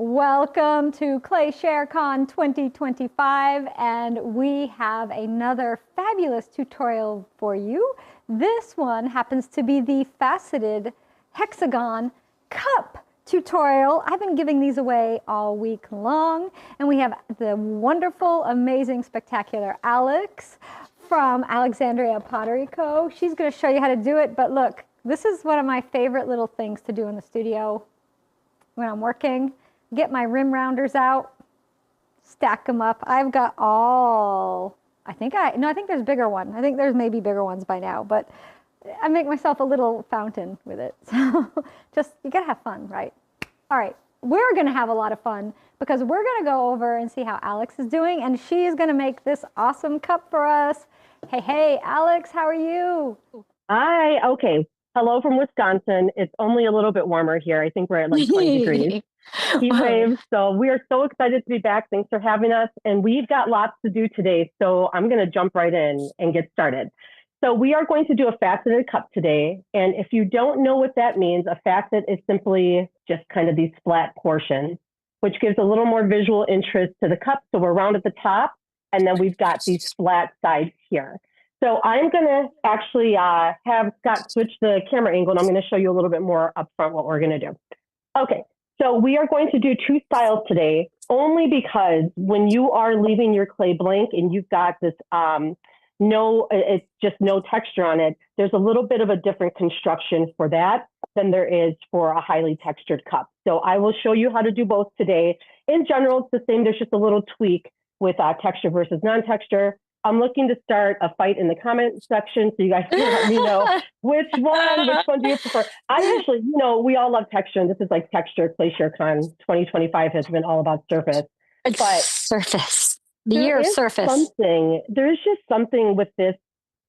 Welcome to Clay ShareCon 2025, and we have another fabulous tutorial for you. This one happens to be the Faceted Hexagon Cup tutorial. I've been giving these away all week long, and we have the wonderful, amazing, spectacular Alex from Alexandria Pottery Co. She's going to show you how to do it, but look, this is one of my favorite little things to do in the studio when I'm working. Get my rim rounders out, stack them up. I've got all, I think there's bigger one. I think there's maybe bigger ones by now, but I make myself a little fountain with it. So just, you gotta have fun, right? All right, we're gonna have a lot of fun because we're gonna go over and see how Alex is doing, and she is gonna make this awesome cup for us. Hey, Alex, how are you? Hi, okay. Hello from Wisconsin. It's only a little bit warmer here. I think we're at like 20 degrees. Heat waves. So we are so excited to be back. Thanks for having us. And we've got lots to do today. So I'm going to jump right in and get started. So we are going to do a faceted cup today. And if you don't know what that means, a facet is simply just kind of these flat portions, which gives a little more visual interest to the cup. So we're round at the top, and then we've got these flat sides here. So I'm going to actually have Scott switch the camera angle, and I'm going to show you a little bit more up front what we're going to do. Okay, so we are going to do two styles today, only because when you are leaving your clay blank and you've got this it's just no texture on it, there's a little bit of a different construction for that than there is for a highly textured cup. So I will show you how to do both today. In general, it's the same. There's just a little tweak with texture versus non-texture. I'm looking to start a fight in the comment section, so you guys can let me know which one do you prefer? I usually, we all love texture, and this is like texture. Clay ShareCon 2025 has been all about surface. It's surface. The year of surface. There's just something with this,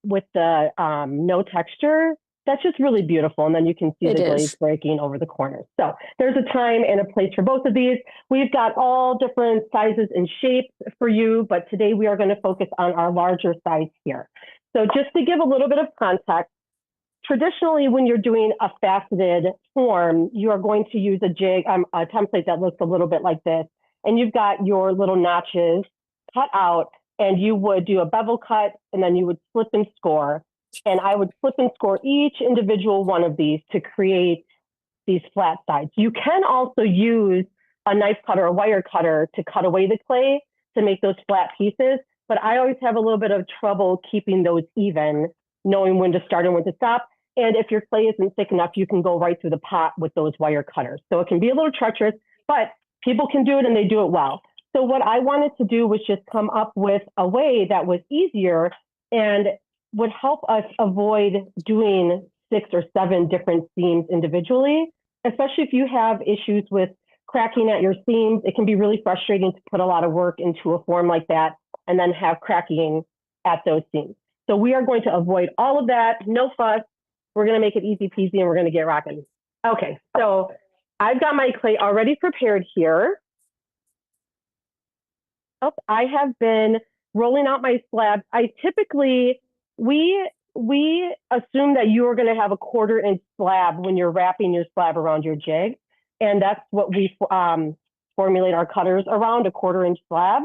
with the no texture, that's just really beautiful. And then you can see the glaze breaking over the corners. So there's a time and a place for both of these. We've got all different sizes and shapes for you, but today we are going to focus on our larger size here. So just to give a little bit of context, traditionally when you're doing a faceted form, you are going to use a jig, a template that looks a little bit like this. And you've got your little notches cut out, and you would do a bevel cut, and then you would flip and score. And I would flip and score each individual one of these to create these flat sides. You can also use a knife cutter, a wire cutter, to cut away the clay to make those flat pieces. But I always have a little bit of trouble keeping those even, knowing when to start and when to stop. And if your clay isn't thick enough, you can go right through the pot with those wire cutters. So it can be a little treacherous, but people can do it and they do it well. So what I wanted to do was just come up with a way that was easier and would help us avoid doing 6 or 7 different seams individually, especially if you have issues with cracking at your seams. It can be really frustrating to put a lot of work into a form like that and then have cracking at those seams. So we are going to avoid all of that, no fuss. We're going to make it easy peasy and we're going to get rocking. Okay, so I've got my clay already prepared here. I have been rolling out my slabs. I typically, we assume that you are going to have a 1/4 inch slab when you're wrapping your slab around your jig. And that's what we formulate our cutters around, a 1/4 inch slab.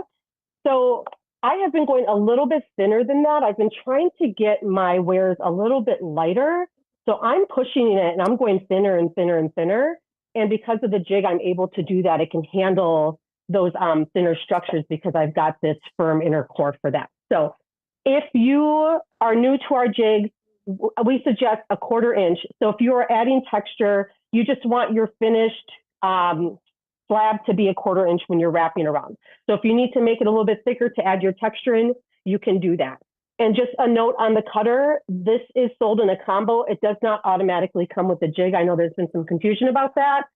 So I have been going a little bit thinner than that. I've been trying to get my wares a little bit lighter. So I'm pushing it and I'm going thinner and thinner and thinner. And because of the jig, I'm able to do that. It can handle those thinner structures because I've got this firm inner core for that. So if you are new to our jigs, we suggest a 1/4 inch. So if you are adding texture, you just want your finished slab to be a 1/4 inch when you're wrapping around. So if you need to make it a little bit thicker to add your texture in, you can do that. And just a note on the cutter, this is sold in a combo. It does not automatically come with the jig. I know there's been some confusion about that.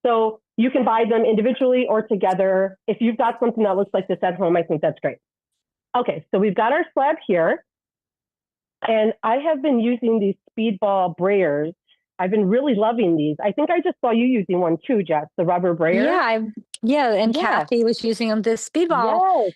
So you can buy them individually or together. If you've got something that looks like this at home, I think that's great. Okay, so we've got our slab here. And I have been using these speedball brayers. I've been really loving these. I think I just saw you using one too, Jess, the rubber brayer. And Kathy was using them. This speedball,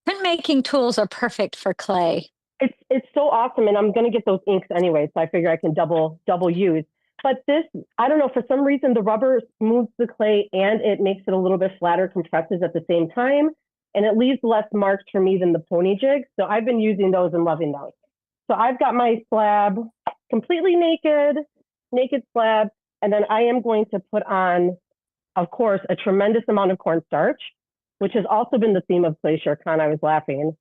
printmaking tools are perfect for clay. It's so awesome. And I'm going to get those inks anyway, so I figure I can double use. But this, I don't know, for some reason, the rubber smooths the clay and it makes it a little bit flatter, compresses at the same time. And it leaves less marks for me than the pony jigs. So I've been using those and loving those. So I've got my slab completely naked slab. And then I am going to put on, of course, a tremendous amount of cornstarch, which has also been the theme of Glacier Con. I was laughing.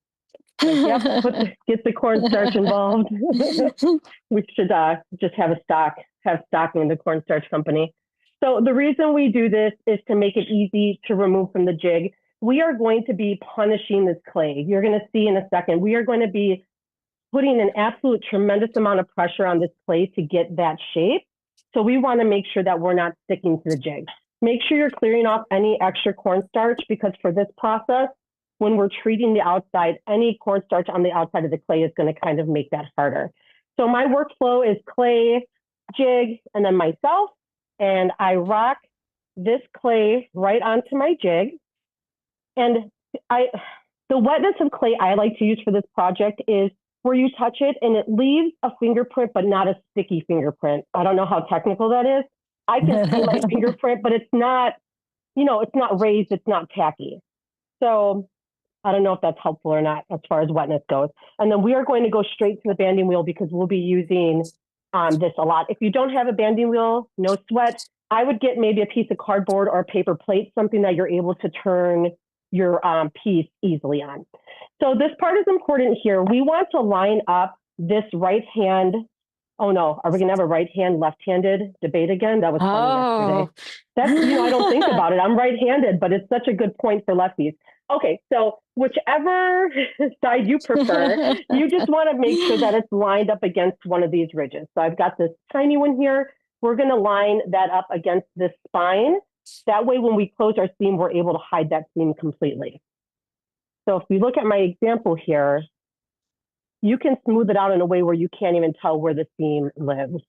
Like, yep, get the cornstarch involved. We should just have stocking in the cornstarch company. So the reason we do this is to make it easy to remove from the jig. We are going to be punishing this clay. You're going to see in a second. We are going to be putting an absolute tremendous amount of pressure on this clay to get that shape. So we want to make sure that we're not sticking to the jig. Make sure you're clearing off any extra cornstarch, because for this process, when we're treating the outside, any cornstarch on the outside of the clay is going to kind of make that harder. So my workflow is clay, jig, and then myself. And I rock this clay right onto my jig. And the wetness of clay I like to use for this project is where you touch it and it leaves a fingerprint, but not a sticky fingerprint. I don't know how technical that is. I can see my fingerprint, but it's not, it's not raised, it's not tacky. So I don't know if that's helpful or not as far as wetness goes. And then we are going to go straight to the banding wheel because we'll be using this a lot. If you don't have a banding wheel, no sweat. I would get maybe a piece of cardboard or a paper plate, something that you're able to turn your piece easily on. So this part is important here. We want to line up this right hand. Oh no, are we gonna have a right hand, left-handed debate again? That was funny yesterday. That's, I don't think about it. I'm right-handed, but it's such a good point for lefties. Okay, so whichever side you prefer, you just want to make sure that it's lined up against one of these ridges. So I've got this tiny one here. We're going to line that up against this spine. That way, when we close our seam, we're able to hide that seam completely. So if we look at my example here, you can smooth it out in a way where you can't even tell where the seam lives.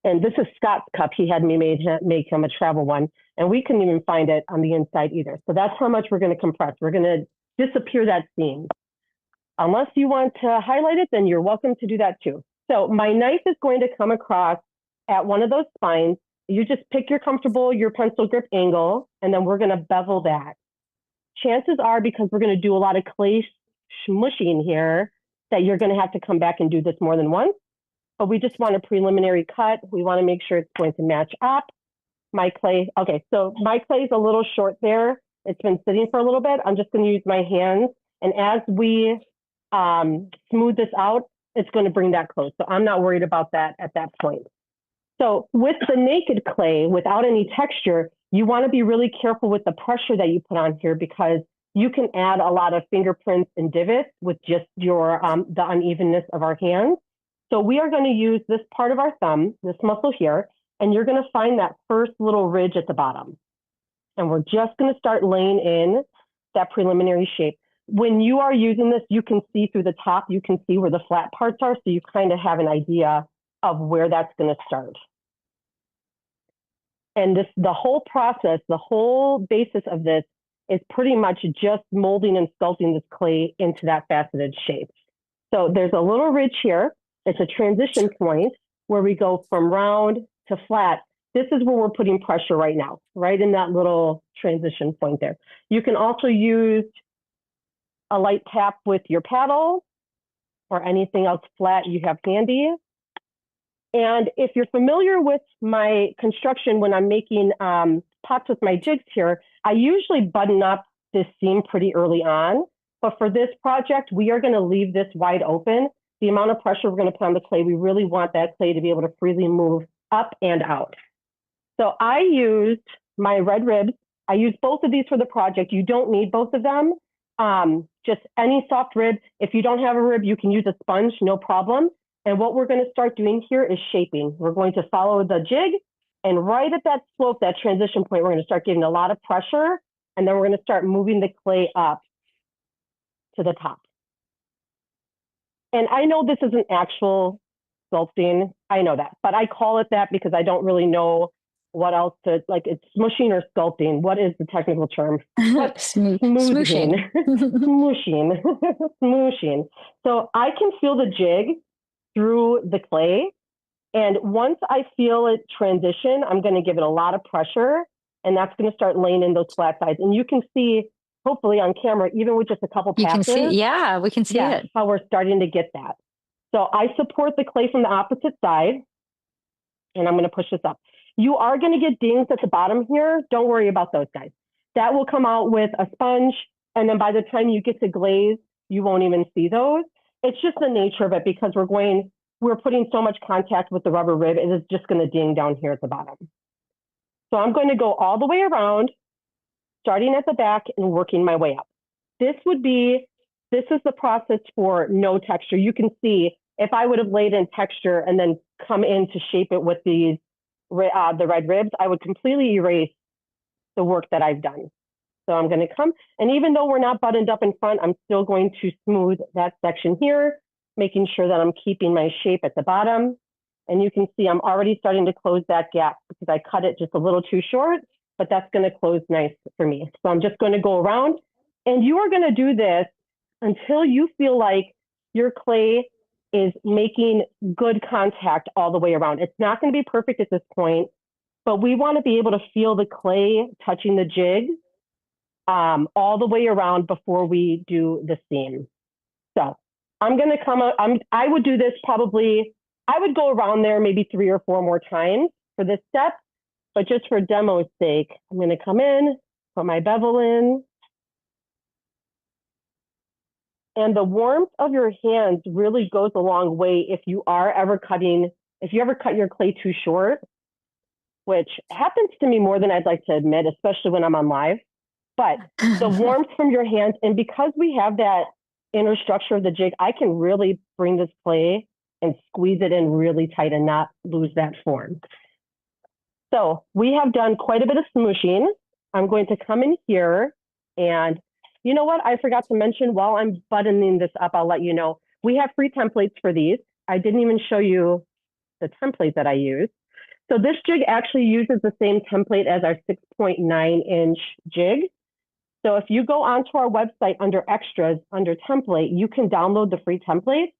And this is Scott's cup. He had me make him a travel one, and we couldn't even find it on the inside either. So that's how much we're going to compress. We're going to disappear that seam. Unless you want to highlight it, then you're welcome to do that too. So my knife is going to come across at one of those spines. You just pick your pencil grip angle, and then we're going to bevel that. Chances are, because we're going to do a lot of clay smushing here, that you're going to have to come back and do this more than once. But we just want a preliminary cut. We want to make sure it's going to match up. My clay, okay, so my clay is a little short there. It's been sitting for a little bit. I'm just going to use my hands. And as we smooth this out, it's going to bring that close. So I'm not worried about that at that point. So with the naked clay, without any texture, you want to be really careful with the pressure that you put on here, because you can add a lot of fingerprints and divots with just your the unevenness of our hands. So we are going to use this part of our thumb, this muscle here, and you're going to find that first little ridge at the bottom. And we're just going to start laying in that preliminary shape. When you are using this, you can see through the top, you can see where the flat parts are, so you kind of have an idea of where that's going to start. And the whole process, the whole basis of this is pretty much just molding and sculpting this clay into that faceted shape. So there's a little ridge here. It's a transition point where we go from round to flat. This is where we're putting pressure right now, right in that little transition point there. You can also use a light tap with your paddle or anything else flat you have handy. And if you're familiar with my construction when I'm making pots with my jigs here, I usually button up this seam pretty early on. But for this project, we are going to leave this wide open. The amount of pressure we're going to put on the clay, we really want that clay to be able to freely move up and out. So I used my red ribs. I used both of these for the project. You don't need both of them. Just any soft rib. If you don't have a rib, you can use a sponge, no problem. And what we're going to start doing here is shaping. We're going to follow the jig, and right at that slope, that transition point, we're going to start giving a lot of pressure, and then we're going to start moving the clay up to the top. And I know this isn't actual sculpting. I know that, but I call it that because I don't really know what else to, like, it's smushing or sculpting. What is the technical term? Smooshing. Smooshing. Smooshing. So I can feel the jig through the clay. And once I feel it transition, I'm going to give it a lot of pressure, and that's going to start laying in those flat sides. And you can see, hopefully on camera, even with just a couple passes. You can see, yeah, we can see it. How we're starting to get that. So I support the clay from the opposite side, and I'm going to push this up. You are going to get dings at the bottom here. Don't worry about those guys. That will come out with a sponge, and then by the time you get to glaze, you won't even see those. It's just the nature of it because we're putting so much contact with the rubber rib, it is just going to ding down here at the bottom. So I'm going to go all the way around, starting at the back and working my way up. This is the process for no texture. You can see if I would have laid in texture and then come in to shape it with the red ribs, I would completely erase the work that I've done. So I'm going to come, and even though we're not buttoned up in front, I'm still going to smooth that section here, making sure that I'm keeping my shape at the bottom. And you can see I'm already starting to close that gap because I cut it just a little too short, but that's going to close nice for me. So I'm just going to go around, and you are going to do this until you feel like your clay is making good contact all the way around. It's not going to be perfect at this point, but we want to be able to feel the clay touching the jig all the way around before we do the seam. So I'm going to come up, I would do this probably, I would go around there maybe 3 or 4 more times for this step, but just for demo's sake, I'm going to come in, put my bevel in. And the warmth of your hands really goes a long way if you ever cut your clay too short, which happens to me more than I'd like to admit, especially when I'm on live. But the warmth from your hands, and because we have that inner structure of the jig, I can really bring this clay and squeeze it in really tight and not lose that form. So we have done quite a bit of smooshing. I'm going to come in here, and you know what? I forgot to mention while I'm buttoning this up, I'll let you know. We have free templates for these. I didn't even show you the template that I use. So this jig actually uses the same template as our 6.9-inch jig. So if you go onto our website under extras, under template, you can download the free template.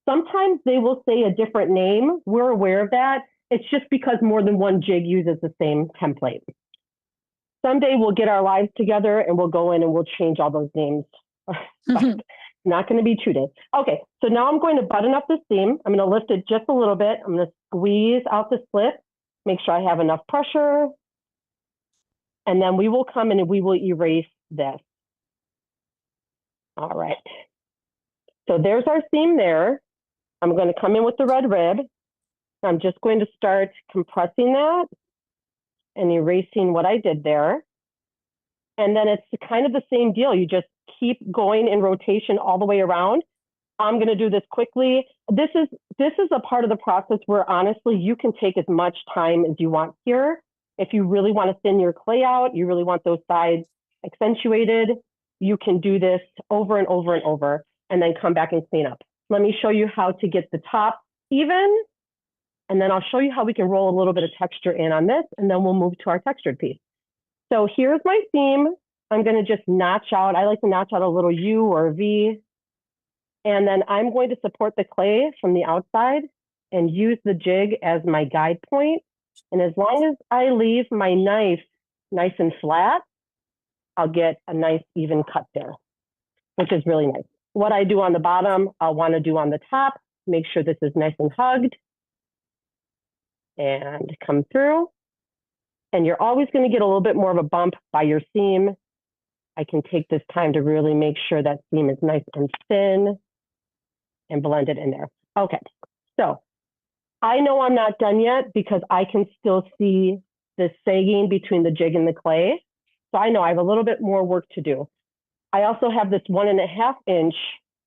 Sometimes they will say a different name. We're aware of that. It's just because more than one jig uses the same template. Someday we'll get our lives together and we'll go in and we'll change all those names. Not going to be today. Okay, so now I'm going to button up the seam. I'm going to lift it just a little bit. I'm going to squeeze out the slit, make sure I have enough pressure. And then we will come in and we will erase this. All right. So there's our seam there. I'm going to come in with the red rib. I'm just going to start compressing that and erasing what I did there. And then it's kind of the same deal. You just keep going in rotation all the way around. I'm going to do this quickly. This is a part of the process where honestly, you can take as much time as you want here. If you really want to thin your clay out, you really want those sides accentuated, you can do this over and over and over, and then come back and clean up. Let me show you how to get the top even, and then I'll show you how we can roll a little bit of texture in on this, and then we'll move to our textured piece. So here's my seam. I'm going to just notch out. I like to notch out a little U or a V. And then I'm going to support the clay from the outside and use the jig as my guide point. And as long as I leave my knife nice and flat, I'll get a nice even cut there, which is really nice. What I do on the bottom, I'll want to do on the top. Make sure this is nice and hugged. And come through. And you're always going to get a little bit more of a bump by your seam. I can take this time to really make sure that seam is nice and thin and blend it in there. Okay, so I know I'm not done yet because I can still see the sagging between the jig and the clay. So I know I have a little bit more work to do. I also have this 1.5-inch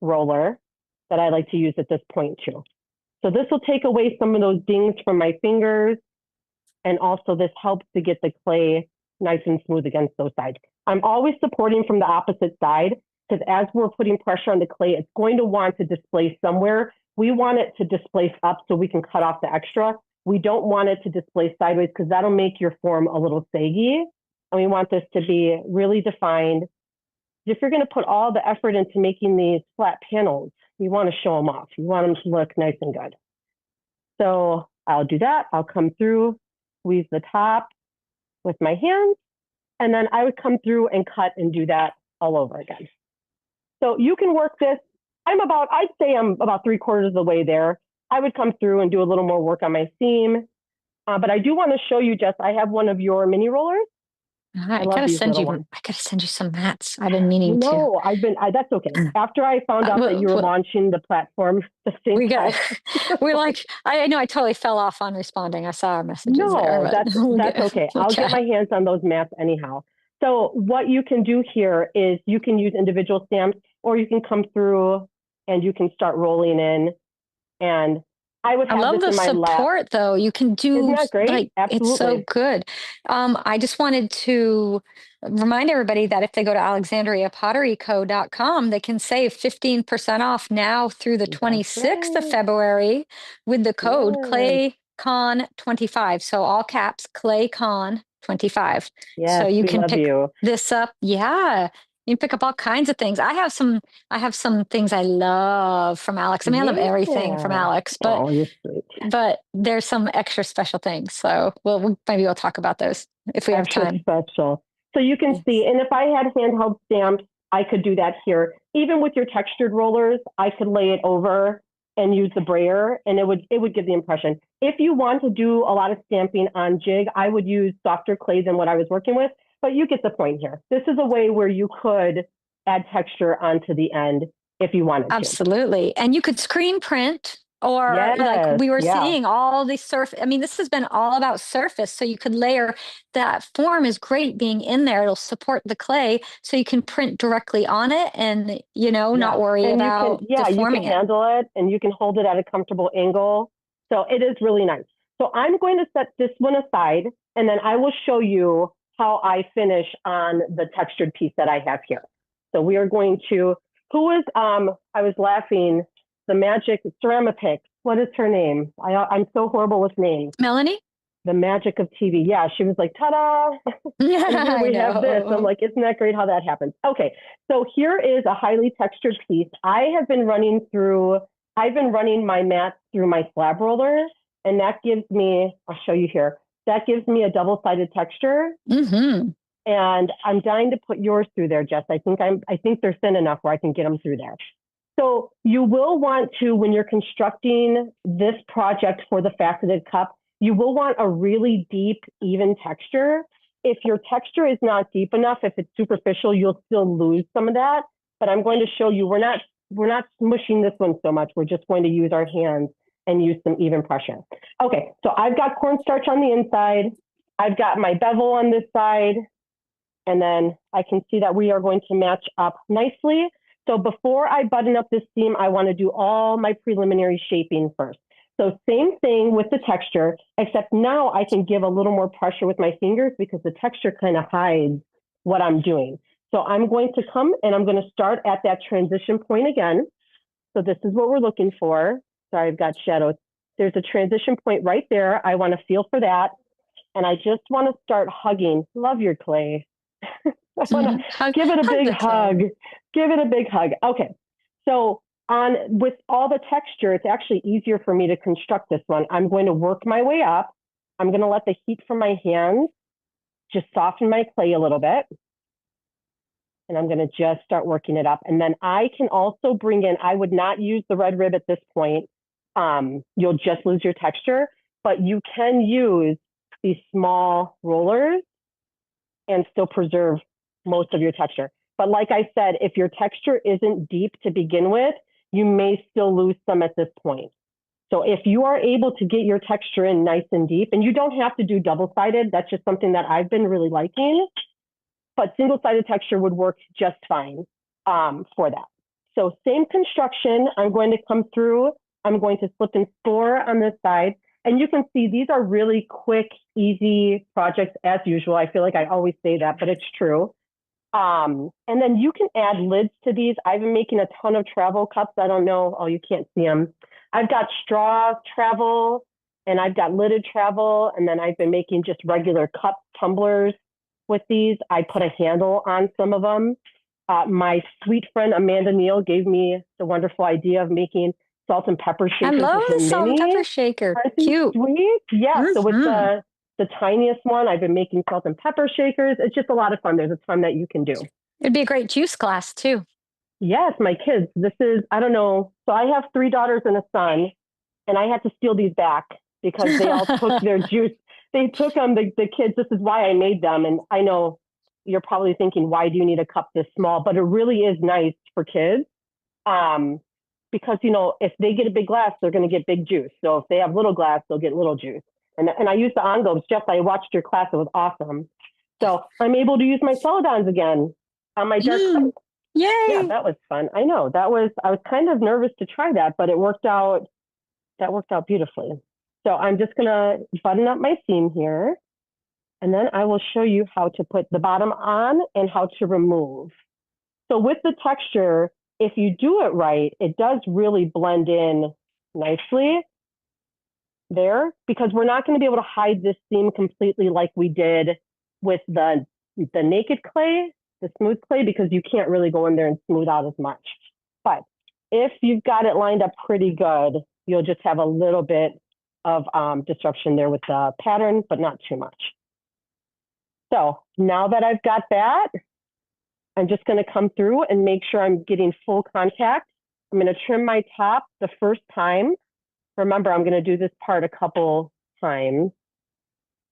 roller that I like to use at this point too. So this will take away some of those dings from my fingers. And also this helps to get the clay nice and smooth against those sides. I'm always supporting from the opposite side because as we're putting pressure on the clay, it's going to want to displace somewhere. We want it to displace up so we can cut off the extra. We don't want it to displace sideways because that'll make your form a little saggy. And we want this to be really defined. If you're going to put all the effort into making these flat panels, you want to show them off. You want them to look nice and good. So I'll do that. I'll come through, squeeze the top with my hands, and then I would come through and cut and do that all over again. So you can work this. I'd say I'm about 3/4 of the way there. I would come through and do a little more work on my seam. But I do want to show you, Jess, I have one of your mini rollers. I gotta send you some mats. I've been meaning to. No, that's okay. After I found out that you were launching the platform, I know I totally fell off on responding. I saw our messages. No, that's okay. I'll get my hands on those mats anyhow. So what you can do here is you can use individual stamps, or you can come through and you can start rolling in. And I love the support, though. You can do. Isn't that great? Absolutely. It's so good. I just wanted to remind everybody that if they go to alexandriapotteryco.com, they can save 15% off now through the 26th of February with the code ClayCon25. So all caps, ClayCon25. Yes, so you can pick this up. Yeah. You can pick up all kinds of things. I have some things I love from Alex. I mean, I love everything from Alex, but there's some extra special things. So maybe we'll talk about those if we have time. Special. So you can see, and if I had handheld stamps, I could do that here. Even with your textured rollers, I could lay it over and use the brayer, and it would give the impression. If you want to do a lot of stamping on jig, I would use softer clay than what I was working with. But you get the point here. This is a way where you could add texture onto the end if you wanted to. Absolutely. And you could screen print, or like we were seeing all the surface. I mean, this has been all about surface. So you could layer. That form is great being in there. It'll support the clay, so you can print directly on it and, not worry about deforming you can handle it, and you can hold it at a comfortable angle. So it is really nice. So I'm going to set this one aside, and then I will show you how I finish on the textured piece that I have here. So we are going to, I was laughing, the magic Ceramipix. What is her name? I'm so horrible with names. Melanie? The magic of TV. Yeah, she was like, ta-da. Yeah, we have this. I'm like, isn't that great how that happens? Okay, so here is a highly textured piece. I've been running my mat through my slab roller, and that gives me, I'll show you here, that gives me a double-sided texture. Mm-hmm. And I'm dying to put yours through there, Jess. I think they're thin enough where I can get them through there. So you will want to, when you're constructing this project for the Faceted Cup, you will want a really deep, even texture. If your texture is not deep enough, if it's superficial, you'll still lose some of that. But I'm going to show you, we're not smushing this one so much. We're just going to use our hands and use some even pressure. Okay, so I've got cornstarch on the inside. I've got my bevel on this side. And then I can see that we are going to match up nicely. So before I button up this seam, I want to do all my preliminary shaping first. So same thing with the texture, except now I can give a little more pressure with my fingers because the texture kind of hides what I'm doing. So I'm going to come and I'm going to start at that transition point again. So this is what we're looking for. Sorry, I've got shadows. There's a transition point right there. I want to feel for that. And I just want to start hugging. Love your clay. I want to give it a big hug. Give it a big hug. Okay. So with all the texture, it's actually easier for me to construct this one. I'm going to work my way up. I'm going to let the heat from my hands just soften my clay a little bit. And I'm going to just start working it up. And then I can also bring in, I would not use the red rib at this point. You'll just lose your texture, but you can use these small rollers and still preserve most of your texture. But like I said, if your texture isn't deep to begin with, you may still lose some at this point. So if you are able to get your texture in nice and deep, and you don't have to do double-sided, that's just something that I've been really liking, but single-sided texture would work just fine for that. So same construction, I'm going to come through, I'm going to slip and score on this side, and you can see these are really quick, easy projects as usual. I feel like I always say that, but it's true. And then you can add lids to these. I've been making a ton of travel cups. I don't know. Oh, you can't see them. I've got straw travel and I've got lidded travel. And then I've been making just regular cup tumblers with these. I put a handle on some of them. My sweet friend, Amanda Neal, gave me the wonderful idea of making salt and pepper I shakers love with the salt and mini. pepper shaker. Aren't they Cute. sweet? Yeah. So with Mhm. the tiniest one, I've been making salt and pepper shakers. It's just a lot of fun. There's a ton that you can do. It'd be a great juice glass too. Yes, my kids. This is, I don't know. So I have 3 daughters and a son, and I had to steal these back because they all took their juice. They took them, the kids. This is why I made them. And I know you're probably thinking, why do you need a cup this small? But it really is nice for kids. Because, you know, if they get a big glass, they're going to get big juice. So if they have little glass, they'll get little juice. And I use the envelopes. Jeff, I watched your class. It was awesome. So I'm able to use my celadons again on my dark clay. Yay! Yeah, that was fun. I know I was kind of nervous to try that, but it worked out. That worked out beautifully. So I'm just going to button up my seam here, and then I will show you how to put the bottom on and how to remove. So with the texture, if you do it right, it does really blend in nicely there, because we're not going to be able to hide this seam completely like we did with the naked clay, the smooth clay, because you can't really go in there and smooth out as much. But if you've got it lined up pretty good, you'll just have a little bit of disruption there with the pattern, but not too much. So now that I've got that, I'm just going to come through and make sure I'm getting full contact. I'm going to trim my top the first time. Remember, I'm going to do this part a couple times.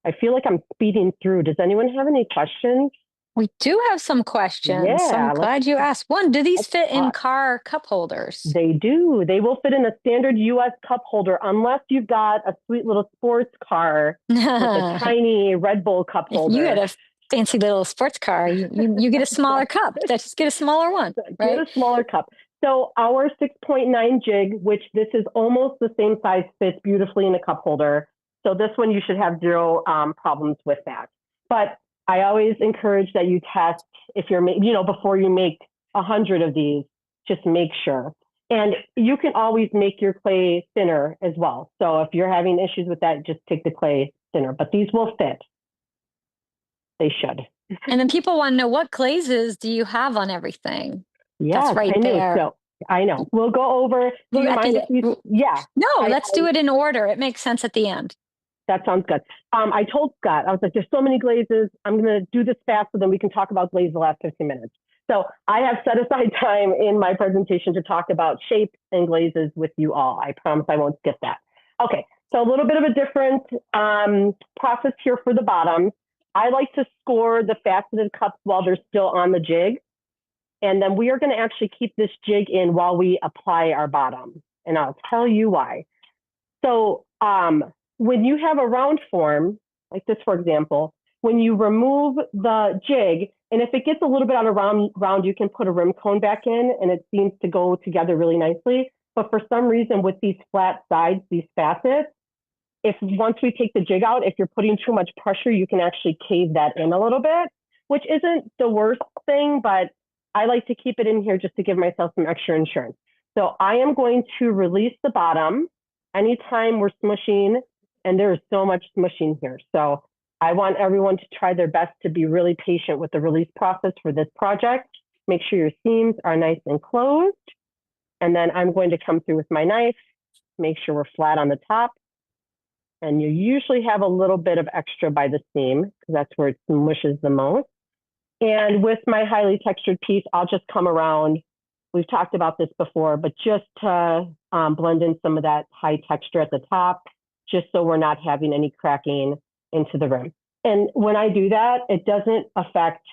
I feel like I'm speeding through. Does anyone have any questions? We do have some questions. Yeah, I'm glad you asked. One, do these fit in talk. car cup holders? They do. They will fit in a standard US cup holder, unless you've got a sweet little sports car with a tiny Red Bull cup holder. If you had a fancy little sports car, you get a smaller cup. Just get a smaller one, right? Get a smaller cup. So our 6.9 jig, which this is almost the same size, fits beautifully in a cup holder. So this one, you should have zero problems with that. But I always encourage that you test if you're, before you make 100 of these, just make sure. And you can always make your clay thinner as well. So if you're having issues with that, just take the clay thinner, but these will fit. They should. And then people want to know, what glazes do you have on everything? Yes, that's right I knew. there. So I know. We'll go over. Do you mind if you? Yeah. No, let's do it in order. It makes sense at the end. That sounds good. I told Scott, I was like, there's so many glazes. I'm going to do this fast so then we can talk about glaze the last 15 minutes. So I have set aside time in my presentation to talk about shapes and glazes with you all. I promise I won't skip that. Okay, so a little bit of a different process here for the bottom. I like to score the faceted cups while they're still on the jig. And then we are going to actually keep this jig in while we apply our bottom. And I'll tell you why. So when you have a round form, like this, for example, when you remove the jig, and if it gets a little bit out of round, you can put a rim cone back in and it seems to go together really nicely. But for some reason with these flat sides, these facets, if once we take the jig out, if you're putting too much pressure, you can actually cave that in a little bit, which isn't the worst thing, but I like to keep it in here just to give myself some extra insurance. So I am going to release the bottom anytime we're smushing, and there is so much smushing here. So I want everyone to try their best to be really patient with the release process for this project. Make sure your seams are nice and closed. And then I'm going to come through with my knife, make sure we're flat on the top. And you usually have a little bit of extra by the seam because that's where it smushes the most. And with my highly textured piece, I'll just come around. We've talked about this before, but just to blend in some of that high texture at the top, just so we're not having any cracking into the rim. And when I do that, it doesn't affect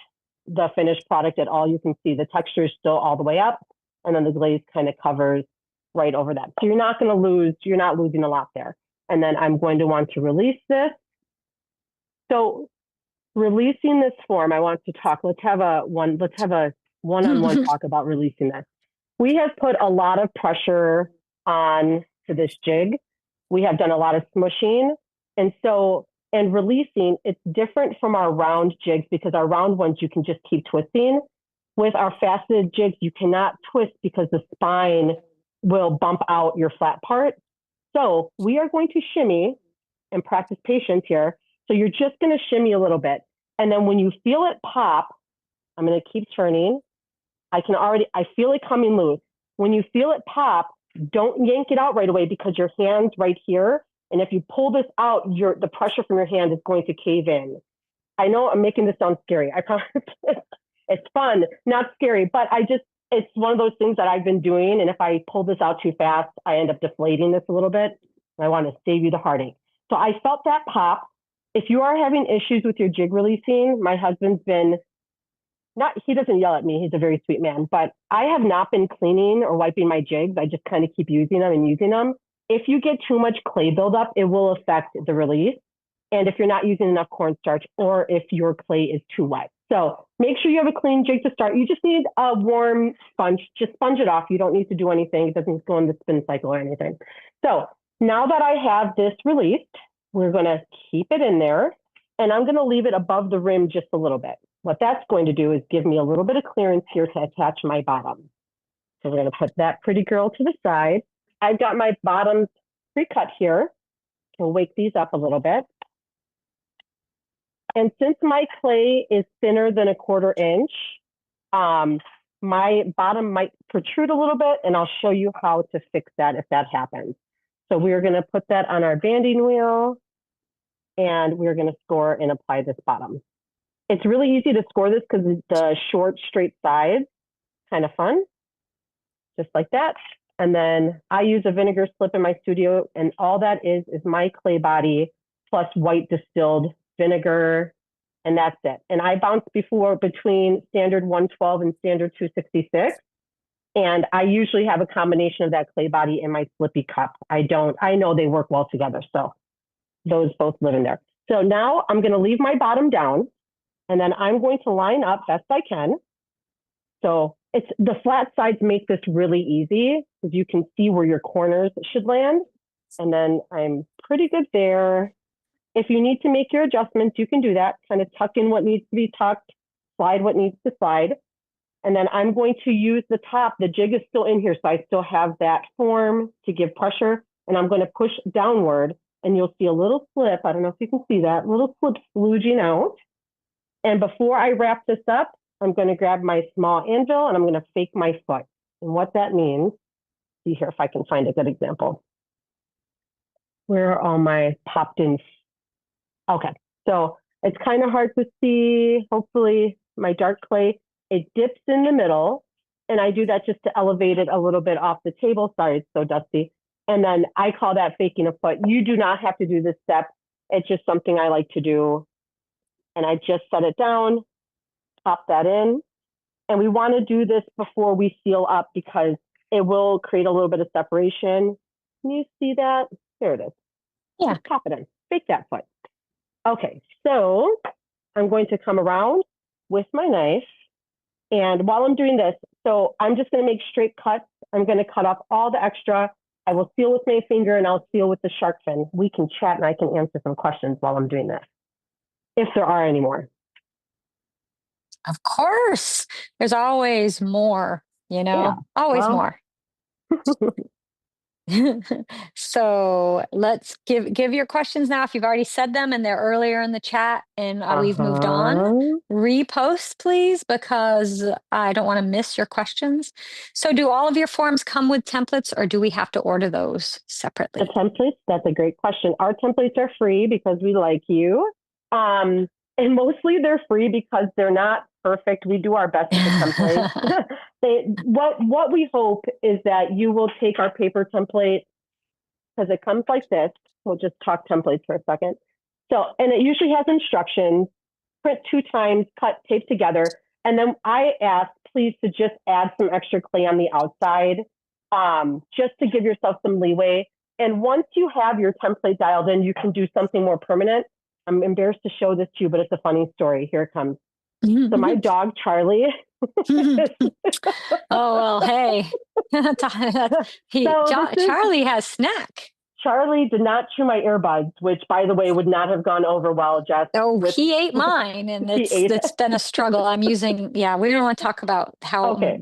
the finished product at all. You can see the texture is still all the way up, and then the glaze kind of covers right over that. So you're not going to lose, you're not losing a lot there. And then I'm going to want to release this. So releasing this form, I want to talk, let's have a one-on-one talk about releasing this. We have put a lot of pressure on to this jig. We have done a lot of smushing. And releasing, it's different from our round jigs because our round ones, you can just keep twisting. With our faceted jigs, you cannot twist because the spine will bump out your flat part. So we are going to shimmy and practice patience here. So you're just going to shimmy a little bit. And then when you feel it pop, I'm going to keep turning. I feel it coming loose. When you feel it pop, don't yank it out right away because your hand's right here. And if you pull this out, the pressure from your hand is going to cave in. I know I'm making this sound scary. I promise it's fun, not scary, but it's one of those things that I've been doing. And if I pull this out too fast, I end up deflating this a little bit. And I want to save you the heartache. So I felt that pop. If you are having issues with your jig releasing, my husband's been he doesn't yell at me. He's a very sweet man, but I have not been cleaning or wiping my jigs. I just kind of keep using them and using them. If you get too much clay buildup, it will affect the release. And if you're not using enough cornstarch or if your clay is too wet. So make sure you have a clean jig to start. You just need a warm sponge. Just sponge it off. You don't need to do anything. It doesn't go in the spin cycle or anything. So now that I have this released, we're going to keep it in there. And I'm going to leave it above the rim just a little bit. What that's going to do is give me a little bit of clearance here to attach my bottom. So we're going to put that pretty girl to the side. I've got my bottoms pre-cut here. We'll wake these up a little bit. And since my clay is thinner than 1/4 inch, my bottom might protrude a little bit, and I'll show you how to fix that if that happens. So we're going to put that on our banding wheel, and we're going to score and apply this bottom. It's really easy to score this because the short, straight sides, kind of fun, just like that. And then I use a vinegar slip in my studio, and all that is my clay body plus white distilled vinegar, and that's it. And I bounced before between standard 112 and standard 266. And I usually have a combination of that clay body in my slippy cup. I know they work well together. So those both live in there. So now I'm going to leave my bottom down, and then I'm going to line up best I can. So the flat sides make this really easy because you can see where your corners should land. And then I'm pretty good there. If you need to make your adjustments, you can do that. Kind of tuck in what needs to be tucked, slide what needs to slide. And then I'm going to use the top. The jig is still in here, so I still have that form to give pressure. And I'm going to push downward, and you'll see a little slip. I don't know if you can see that little slip splooging out. And before I wrap this up, I'm going to grab my small anvil, and I'm going to fake my foot. And what that means, see here if I can find a good example. Where are all my popped in? Okay, so it's kind of hard to see. Hopefully my dark clay, it dips in the middle, and I do that just to elevate it a little bit off the table. Sorry, it's so dusty. And then I call that faking a foot. You do not have to do this step. It's just something I like to do. And I just set it down, pop that in. And we want to do this before we seal up because it will create a little bit of separation. Can you see that? There it is. Yeah. Just pop it in, fake that foot. Okay, so I'm going to come around with my knife. And while I'm doing this, so I'm just going to make straight cuts. I'm going to cut off all the extra. I will seal with my finger, and I'll seal with the shark fin. We can chat, and I can answer some questions while I'm doing this, if there are any more. Of course. There's always more, always more. So let's give your questions now. If you've already said them and they're earlier in the chat and we've moved on, repost please, because I don't want to miss your questions. So do all of your forms come with templates, or do we have to order those separately? The templates, that's a great question. Our templates are free because we like you. And mostly they're free because they're not perfect. We do our best with the templates. What we hope is that you will take our paper template, because it comes like this. We'll just talk templates for a second. So, and it usually has instructions, print 2 times, cut, tape together. And then I ask, please, to just add some extra clay on the outside, just to give yourself some leeway. And once you have your template dialed in, you can do something more permanent. I'm embarrassed to show this to you, but it's a funny story. Here it comes. So my dog, Charlie. Oh, well, hey. Charlie has snack. Charlie did not chew my earbuds, which, by the way, would not have gone over well, Jess. Oh, he ate mine, and it's been a struggle. I'm using, we don't want to talk about how. Okay.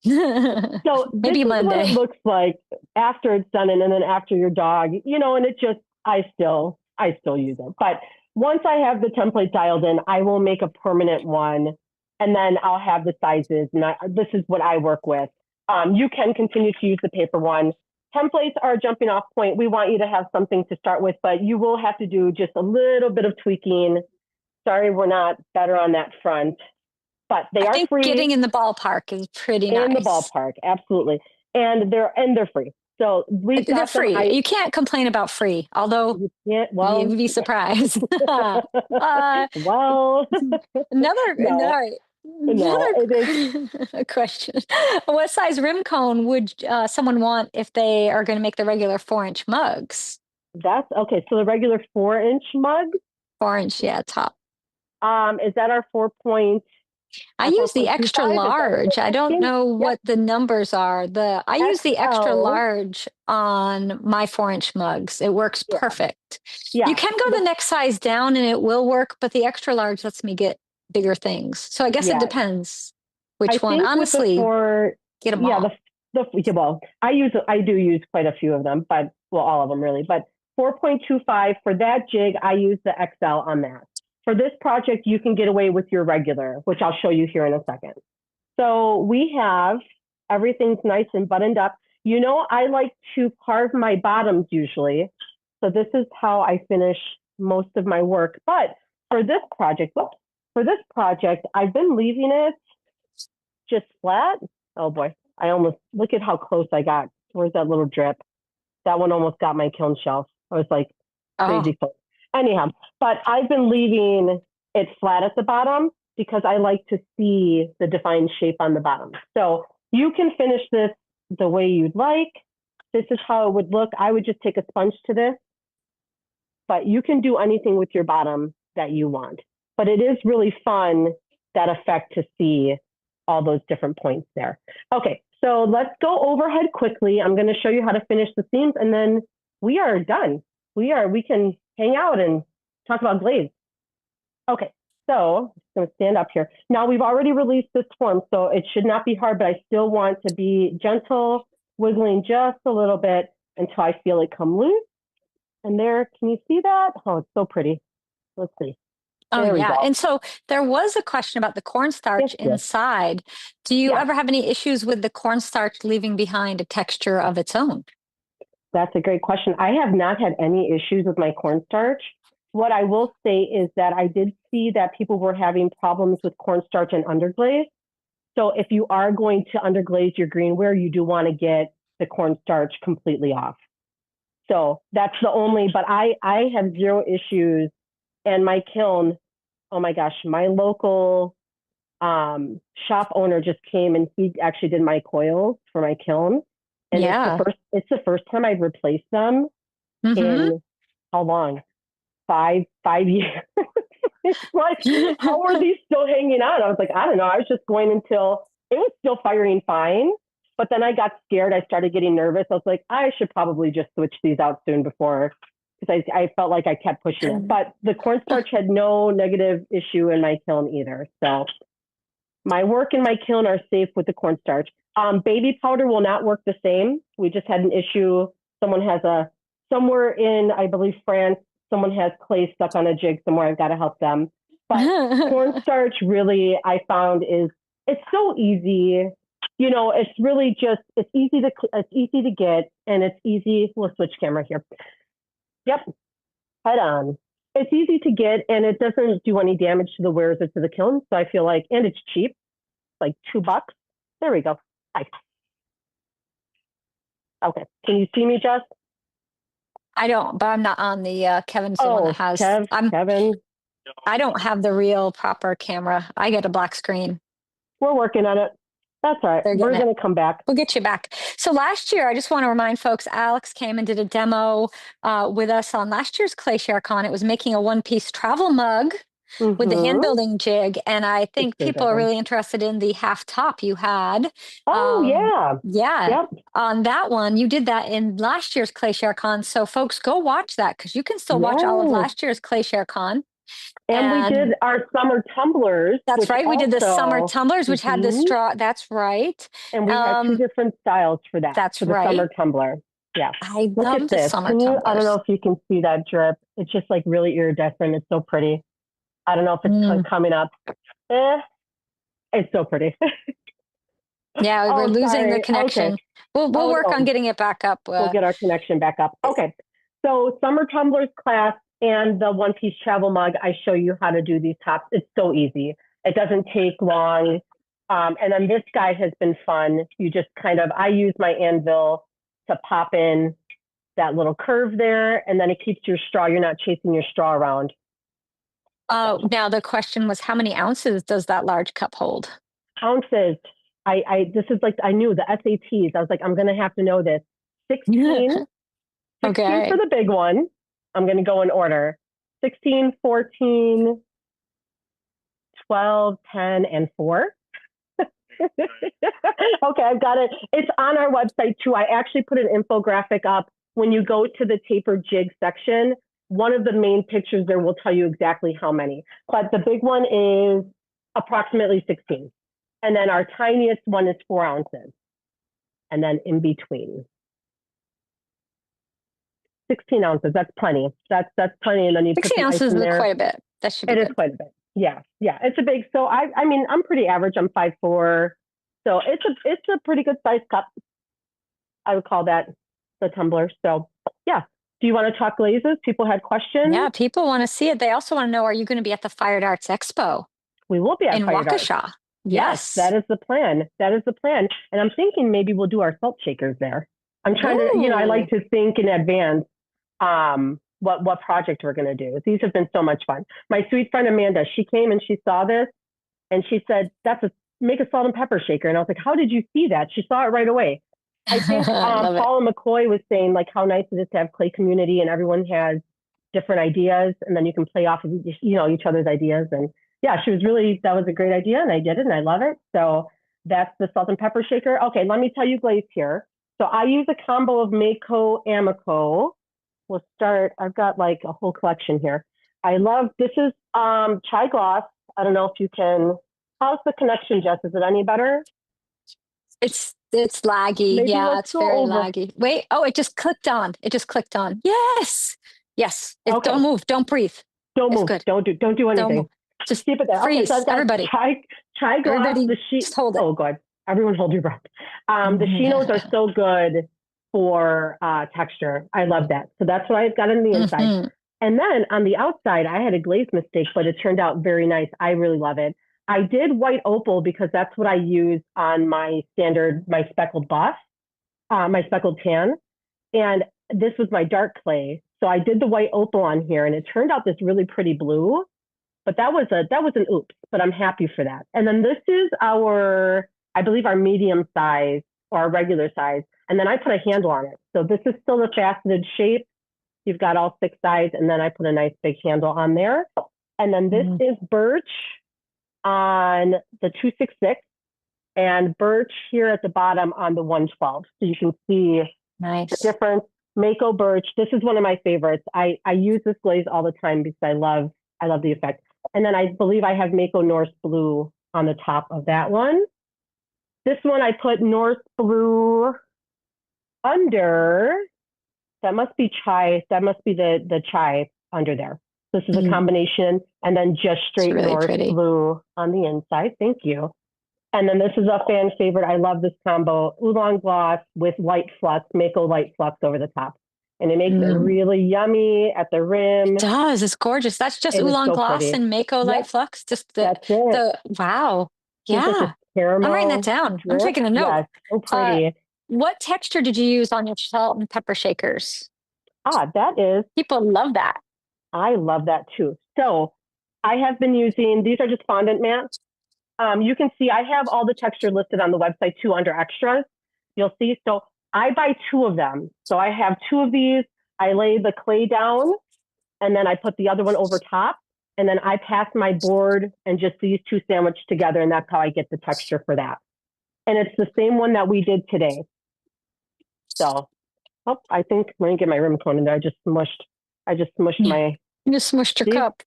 So maybe Monday. What it looks like after it's done, and then after your dog, and it just, I still use it. But once I have the template dialed in, I will make a permanent one, and then I'll have the sizes. And this is what I work with. You can continue to use the paper one. templates are a jumping off point. We want you to have something to start with, but you will have to do just a little bit of tweaking. Sorry, we're not better on that front, but they are free. Getting in the ballpark is pretty nice. In the ballpark, absolutely. And they're free. So we've got they're free. them. You can't complain about free, although you'd be surprised. Well, another no, question. What size rim cone would someone want if they are going to make the regular 4-inch mugs? That's okay. So the regular 4-inch mug? 4-inch, yeah, top. Is that our 4-point? I use the extra large. I don't know what the numbers are. I use the extra large on my 4-inch mugs. It works perfect. Yeah. You can go the next size down and it will work, but the extra large lets me get bigger things. So I guess it depends which one. Honestly, get them all. Well, I do use quite a few of them, but all of them really. But 4.25 for that jig, I use the XL on that. For this project, you can get away with your regular, which I'll show you here in a second. So we have everything's nice and buttoned up. You know, I like to carve my bottoms usually. So this is how I finish most of my work. But for this project, I've been leaving it just flat. Oh boy, look at how close I got. Where's that little drip? That one almost got my kiln shelf. I was like crazy close. Anyhow, but I've been leaving it flat at the bottom because I like to see the defined shape on the bottom. So you can finish this the way you'd like. This is how it would look. I would just take a sponge to this, but you can do anything with your bottom that you want. But it is really fun, that effect, to see all those different points there. Okay, so let's go overhead quickly. I'm going to show you how to finish the seams, and then we are done. We can hang out and talk about glaze. Okay, so I'm going to stand up here. Now we've already released this form, so it should not be hard, but I still want to be gentle, wiggling just a little bit until I feel it come loose. And there, can you see that? Oh, it's so pretty. Let's see. Oh, yeah. And so there was a question about the cornstarch inside. Do you ever have any issues with the cornstarch leaving behind a texture of its own? That's a great question. I have not had any issues with my cornstarch. What I will say is that I did see that people were having problems with cornstarch and underglaze. So if you are going to underglaze your greenware, you do want to get the cornstarch completely off. So that's the only, but I have zero issues. And my kiln, oh my gosh, my local shop owner just came and he actually did my coils for my kiln. And it's the first time I've replaced them in how long? 5 years. It's like, how are these still hanging on? I was like, I don't know. I was just going until it was still firing fine. But then I got scared. I started getting nervous. I was like, I should probably just switch these out soon before, because I felt like I kept pushing it. But the cornstarch had no negative issue in my kiln either. So my work and my kiln are safe with the cornstarch. Baby powder will not work the same. We just had an issue. Somewhere in, I believe, France, someone has clay stuck on a jig somewhere. I've got to help them. But cornstarch really, I found, it's so easy. You know, it's really just, it's easy to get, and it's easy. We'll switch camera here. Yep, head on. It's easy to get, and it doesn't do any damage to the wares or to the kiln. So I feel like, and it's cheap, like $2. There we go. Hi. Okay, can you see me, Jess? I don't, but I'm not on the Kevin's the one that has. Kevin. I don't have the real proper camera. I get a black screen. We're working on it. That's all right. We're going to come back. We'll get you back. So last year, I just want to remind folks, Alex came and did a demo with us on last year's Clay Share Con. It was making a one-piece travel mug with the hand building jig. And I think people are really interested in the half top you had. Oh, yeah. Yeah. Yep. On that one, you did that in last year's Clay Share Con. So folks, go watch that, because you can still watch all of last year's Clay Share Con. And we did our summer tumblers. That's right. We did the summer tumblers, which had the straw. That's right. And we had 2 different styles for that. That's for the summer tumbler. Yeah. I love the summer tumblers. I don't know if you can see that drip. It's just like really iridescent. It's so pretty. I don't know if it's coming up. It's so pretty. Yeah, we're Oh, losing the sorry. Okay. connection. We'll Oh work on no, getting it back up. we'll get our connection back up. Okay. So summer tumblers class and the one piece travel mug. I show you how to do these tops. It's so easy. It doesn't take long. And then this guy has been fun. You just I use my anvil to pop in that little curve there, and then it keeps your straw. You're not chasing your straw around. Now the question was, how many ounces does that large cup hold? Ounces. This is like, I knew the SATs. I was like, I'm going to have to know this. 16, 16 for Okay. the big one. I'm going to go in order. 16, 14, 12, 10, and 4. Okay, I've got it. It's on our website too. I actually put an infographic up. When you go to the tapered jig section, one of the main pictures there will tell you exactly how many. But the big one is approximately 16. And then our tiniest one is 4 ounces. And then in between, 16 ounces. That's plenty. That's plenty. And then you put 16 the ice ounces in is there. quite a bit. That should be It is good. quite a bit. Yeah, yeah. It's a big. So I mean, I'm pretty average. I'm 5'4". So it's a pretty good size cup. I would call that the tumbler. So yeah. Do you want to talk glazes? People had questions. Yeah, people want to see it. They also want to know, are you going to be at the Fired Arts Expo We will be at in Fired Arts. Waukesha? Yes, that is the plan. That is the plan. And I'm thinking maybe we'll do our salt shakers there. I'm trying to, I like to think in advance what project we're going to do. These have been so much fun. My sweet friend Amanda, she came and she saw this and she said, make a salt and pepper shaker. And I was like, how did you see that? She saw it right away. I think Love it. Paula McCoy was saying like how nice it is to have clay community and everyone has different ideas and then you can play off of each other's ideas. And yeah, that was a great idea and I did it and I love it. So that's the salt and pepper shaker. Okay, let me tell you glaze here. So I use a combo of Mako Amico. We'll start. I've got like a whole collection here. This is chai gloss. I don't know if you can, how's the connection, Jess? Is it any better? It's laggy. Maybe Yeah, let's it's go very over. laggy. Wait, oh, it just clicked on. It just clicked on. Yes. Yes. Okay. Don't move. Don't breathe. Don't It's move. good. Don't do anything. Don't move. Just keep it there. freeze. Okay, so I've got Everybody. chai gloss. Everybody The sheet. just hold it. Oh, God. Everyone hold your breath. The chinos are so good for texture. I love that. So that's what I've got on the inside. Mm-hmm. And then on the outside, I had a glaze mistake, but it turned out very nice. I really love it. I did white opal because that's what I use on my speckled buff, my speckled tan. And this was my dark clay. So I did the white opal on here and it turned out this really pretty blue, but that was an oops, but I'm happy for that. And then this is I believe our medium size or our regular size. And then I put a handle on it. So this is still the faceted shape. You've got all 6 sides and then I put a nice big handle on there. And then this is birch on the 266 and birch here at the bottom on the 112. So you can see the difference. Mako birch. This is one of my favorites. I use this glaze all the time because I love the effect. And then I believe I have Mako Norse blue on the top of that one. This one I put Norse blue under. That must be chai. That must be the chai under there. This is a combination, and then just straight really Norse pretty. blue on the inside. Thank you. And then this is a fan favorite. I love this combo: oolong gloss with light flux, Mako light flux over the top, and it makes it really yummy at the rim. It does. It's gorgeous. That's just oolong gloss pretty. and Mako light flux. Just that's it. Wow. Yeah. Caramel I'm writing that down. drip. I'm taking a note. Yeah, so pretty. What texture did you use on your salt and pepper shakers? That is. People love that. I love that too. So I have been using, these are just fondant mats. You can see I have all the texture listed on the website too under extras. You'll see. So I buy 2 of them. So I have 2 of these. I lay the clay down and then I put the other one over top. And then I pass my board and just these 2 sandwiched together. And that's how I get the texture for that. And it's the same one that we did today. So, I think let me get my rim cone in there. I just smushed my. You just smushed your cup.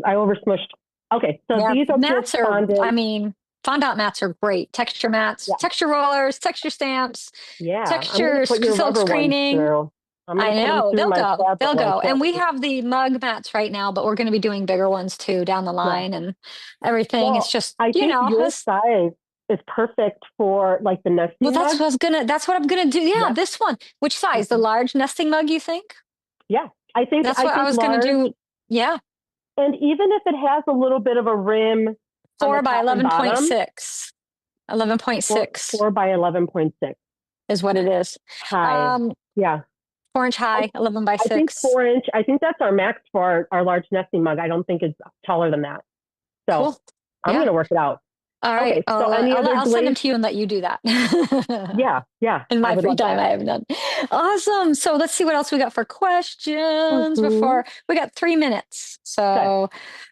I over smushed. Okay, so these are mats just fondant. Fondant mats are great. Texture mats, texture rollers, texture stamps, texture silk screening. I know they'll go. And we have the mug mats right now, but we're going to be doing bigger ones too down the line and everything. It's just I think your size is perfect for like the nesting Well, mug. that's what I'm gonna do. Yeah, Yep. this one. Which size? The large nesting mug, you think? Yeah, I think I was gonna large. do. Yeah. And even if it has a little bit of a rim on the 4 by top and bottom, 11.6. 11.6 4 by 11.6 is what it is. high. Yeah. 4-inch high, 11 by I think 6. 4 inch. I think that's our max for our large nesting mug. I don't think it's taller than that. So Cool. I'm Yeah. going to work it out. All right. Okay. So any other I'll send them glaze? to you and let you do that. Yeah. Yeah. In I my would free love time, that. I have none. Awesome. So let's see what else we got for questions Mhm. before we got 3 minutes. Good. So,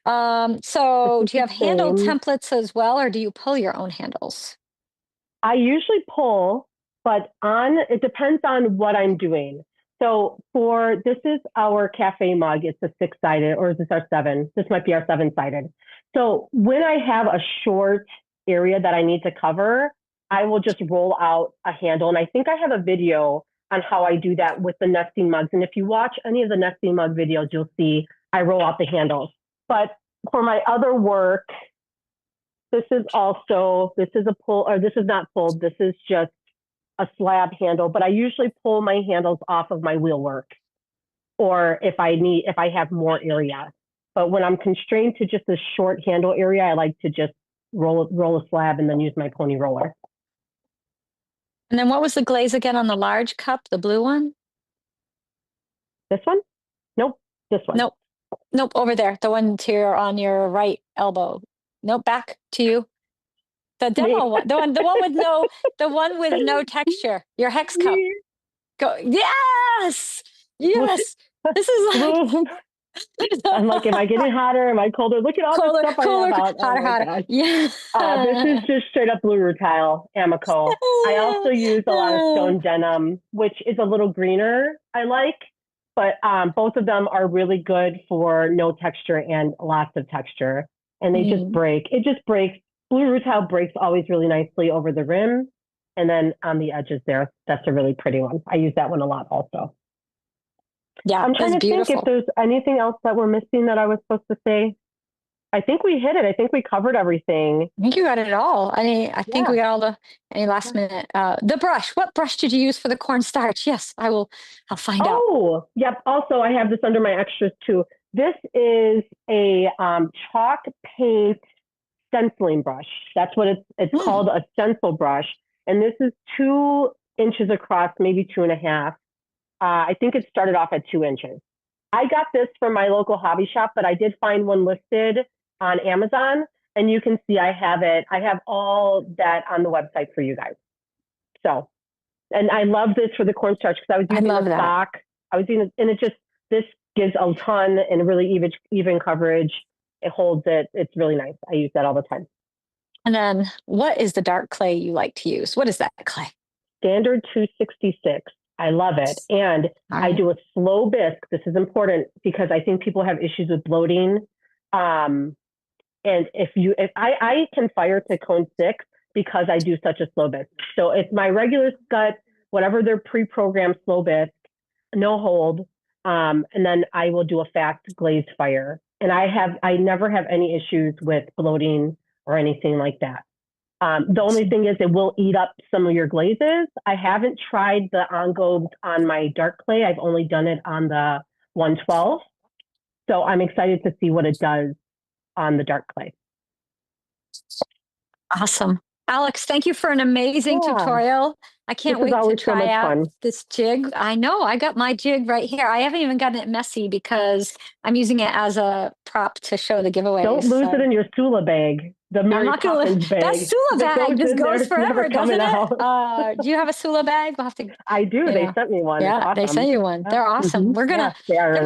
This is do you the have handle same. templates as well, or do you pull your own handles? I usually pull, but it depends on what I'm doing. So this is our cafe mug. It's a 6-sided, or is this our 7? This might be our 7-sided. So when I have a short area that I need to cover, I will just roll out a handle. And I think I have a video on how I do that with the nesting mugs. And if you watch any of the nesting mug videos, you'll see I roll out the handles. But for my other work, this is a pull, or this is not pulled. This is just a slab handle, but I usually pull my handles off of my wheel work, or if I have more area. But when I'm constrained to just a short handle area, I like to just roll a slab and then use my pony roller. And then what was the glaze again on the large cup, the blue one? This one? Nope. This one. Nope. Nope. Over there. The one on your right elbow. Nope. Back to you. The demo one. The one with no texture. Your hex cup. Go. Yes. Yes. This is like. I'm like, am I getting hotter? Am I colder? Look at all this stuff I have out. Hotter, hotter. Gosh. Yeah. This is just straight up blue rutile, Amico. I also use a lot of stone denim, which is a little greener, I like. But both of them are really good for no texture and lots of texture. And they just break. It just breaks. Blue rutile breaks always really nicely over the rim. And then on the edges there, that's a really pretty one. I use that one a lot also. Yeah, I'm trying to think if there's anything else that we're missing that I was supposed to say. I think we hit it. I think we covered everything. I think you got it all. I think we got all any last minute. The brush. What brush did you use for the cornstarch? Yes, I'll find out. Oh, yep. Also, I have this under my extras too. This is a chalk paint stenciling brush. That's what it's called, a stencil brush. And this is 2 inches across, maybe 2.5. I think it started off at 2 inches. I got this from my local hobby shop, but I did find one listed on Amazon, and you can see I have it. I have all that on the website for you guys. So, and I love this for the cornstarch because I was using the stock. I was using, and this gives a ton and really even coverage. It holds it. It's really nice. I use that all the time. And then, what is the dark clay you like to use? What is that clay? Standard 266. I love it. And I do a slow bisque. This is important because I think people have issues with bloating. And if I can fire to cone 6 because I do such a slow bisque. So it's my regular scut, whatever their pre-programmed slow bisque, no hold. And then I will do a fast glazed fire. And I never have any issues with bloating or anything like that. The only thing is it will eat up some of your glazes. I haven't tried the engobes on my dark clay. I've only done it on the 112. So I'm excited to see what it does on the dark clay. Awesome. Alex, thank you for an amazing tutorial. I can't wait to try out this jig. I know, I got my jig right here. I haven't even gotten it messy because I'm using it as a prop to show the giveaways. Don't lose it in your Sula bag. The Mary Poppins bag. That Sula bag just goes forever, doesn't it? Do you have a Sula bag? We'll have to. I do. They sent me one. Yeah, they sent you one. They're awesome. We're gonna. There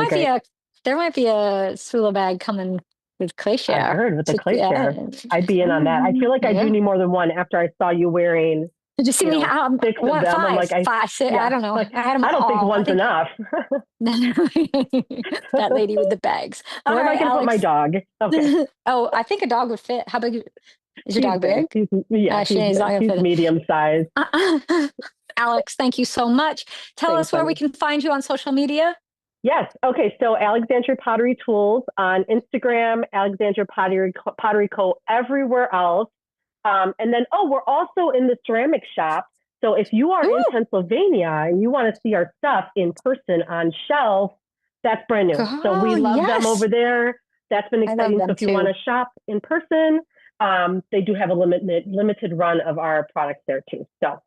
might be a Sula bag coming with clay share. I heard with the clay share. I'd be in on that. I feel like I do need more than one after I saw you wearing. Did you see me? 6 of them. I'm like, 5, 6. Yeah, I don't know. I had them I don't think one's enough. That lady with the bags. Where am I going to put my dog? Okay. Oh, I think a dog would fit. How big is your dog? Big? He's medium size. Alex, thank you so much. Tell us where we can find you on social media. Yes. Okay. So Alexandria Pottery Tools on Instagram, Alexandria Pottery Co. Everywhere else. And then, we're also in the ceramic shop. So if you are in Pennsylvania and you want to see our stuff in person on shelf, that's brand new. So we love them over there. That's been exciting. So if you want to shop in person, they do have a limited run of our products there too. So,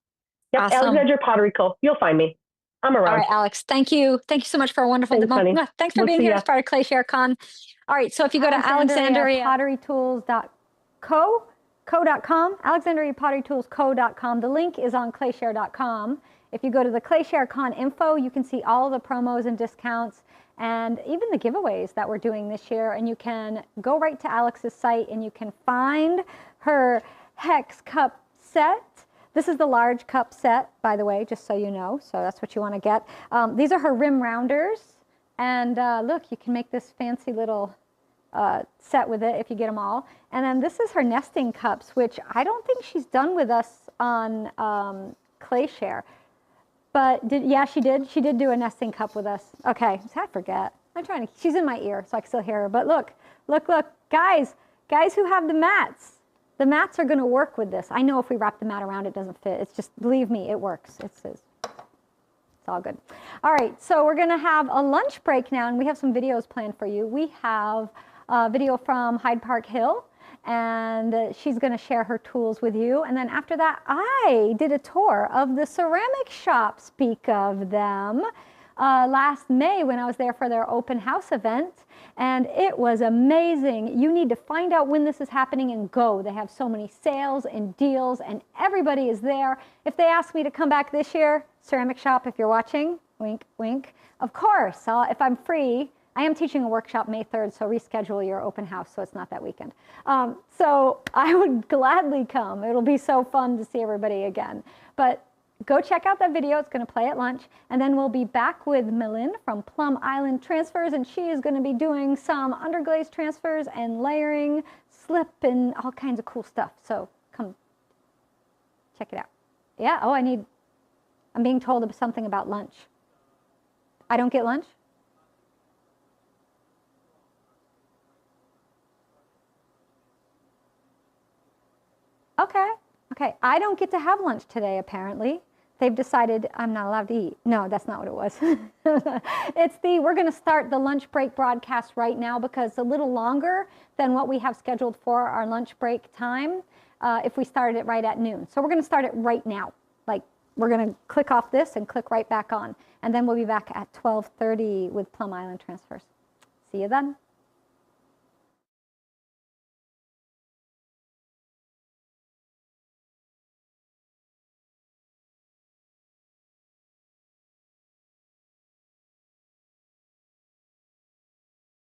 yep, awesome. Alexandria Pottery Co. You'll find me. I'm around. All right, Alex. Thank you. Thank you so much for a wonderful demo. Thanks for being here as part of ClayShareCon. All right, so if you go to AlexandriaPotteryTools.co.com, AlexandriaPotteryToolsCo.com. The link is on ClayShare.com. If you go to the ClayShareCon info, you can see all the promos and discounts and even the giveaways that we're doing this year. And you can go right to Alex's site and you can find her Hex Cup set. This is the large cup set, by the way, just so you know. So that's what you want to get. These are her rim rounders. And look, you can make this fancy little set with it if you get them all. And then this is her nesting cups, which I don't think she's done with us on ClayShare. But yeah, she did. She did do a nesting cup with us. Okay, I forget. She's in my ear, so I can still hear her. But look, guys who have the mats. The mats are going to work with this. I know if we wrap the mat around, it doesn't fit. It's just, believe me, it works. It's all good. All right, so we're going to have a lunch break now, and we have some videos planned for you. We have a video from Hyde Park Hill, and she's going to share her tools with you. And then after that, I did a tour of the ceramic shop, speak of them, last May when I was there for their open house event. And it was amazing. You need to find out when this is happening and go. They have so many sales and deals and everybody is there. If they ask me to come back this year, ceramic shop, if you're watching, wink, wink, of course, if I'm free. I am teaching a workshop May 3rd, so reschedule your open house so it's not that weekend. So I would gladly come. It'll be so fun to see everybody again. But go check out that video. It's going to play at lunch. And then we'll be back with Milyn from Plum Island Transfers, and she is going to be doing some underglaze transfers and layering, slip, and all kinds of cool stuff. So come check it out. Yeah, I'm being told something about lunch. I don't get lunch? Okay. Okay, I don't get to have lunch today, apparently. They've decided I'm not allowed to eat. No, that's not what it was. We're going to start the lunch break broadcast right now because it's a little longer than what we have scheduled for our lunch break time if we started it right at noon. So we're going to start it right now. Like, we're going to click off this and click right back on. And then we'll be back at 12:30 with Plum Island Transfers. See you then.